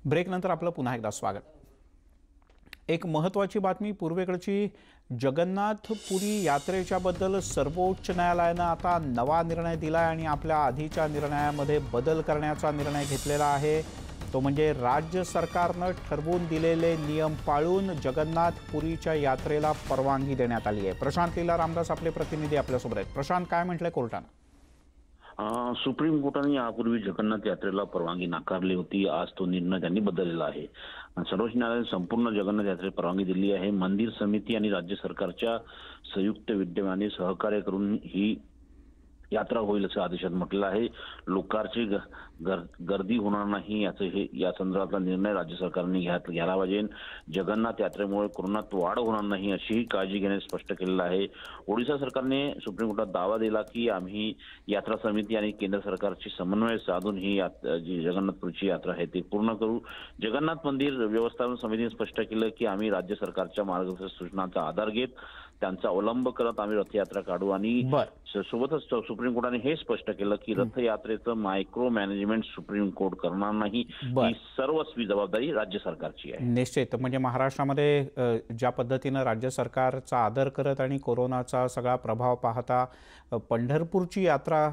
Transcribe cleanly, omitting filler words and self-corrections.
Break नंतर आपलं पुन्हा एकदा स्वागत। एक महत्त्वाची बातमी पूर्वेकडची जगन्नाथपुरी यात्रेच्या बद्दल सर्वोच्च न्यायालयाने आता नवा निर्णय दिला आणि आपल्या आधीच्या निर्णयामध्ये बदल करण्याचा निर्णय घेतलेला आहे। तो म्हणजे राज्य सरकारने ठरवून दिलेले नियम पाळून जगन्नाथपुरीच्या यात्रेला परवानगी देण्यात आली आहे। प्रशांत लीला रामदास आपले प्रतिनिधी आपल्यासोबत आहेत। प्रशांत, काय म्हटले कोर्टाने? सुप्रीम कोर्टाने यापूर्वी जगन्नाथ यात्रेला परवानगी नाकारली होती। आज तो निर्णय त्यांनी बदललेला आहे। सर्वोच्च न्यायालयाने संपूर्ण जगन्नाथ यात्रेला परवानगी दिली आहे। मंदिर समिती आणि राज्य सरकारच्या संयुक्त विद्यमाने सहकार्य करून ही यात्रा होईल असं आदेशात म्हटलं आहे। लोकांची गर्दी होणार नाही या संदर्भातला निर्णय राज्य सरकारने घ्यायला पाहिजे। जगन्नाथ यात्रेमुळे कोरोनात वाढ होणार नाही अशीही काळजी घेण्यास स्पष्ट केलेलं आहे। ओडिशा सरकारने सुप्रीम कोर्टात दावा दिला की आम्ही यात्रा समिती आणि केंद्र सरकारची समन्वय साधून ही जी जगन्नाथपुरीची यात्रा आहे ती पूर्ण करू। जगन्नाथ मंदिर व्यवस्थापन समितीने स्पष्ट केलं की आम्ही राज्य सरकारच्या मार्गदर्शक सूचनांचा आधार घेत त्यांचा अवलंब करत आम्ही रथयात्रा काढू। आणि सोबतच सुप्रीम कोर्टाने हे स्पष्ट केलं की रथयात्रेचं मायक्रो मॅनेजमेंट सुप्रीम कोर्ट करणार नाही, ही सर्वस्वी जबाबदारी राज्य सरकारची आहे। निश्चित, म्हणजे महाराष्ट्रामध्ये ज्या पद्धतीने राज्य सरकारचा आदर करत आणि कोरोनाचा सगळा प्रभाव पाहता पंढरपूरची यात्रा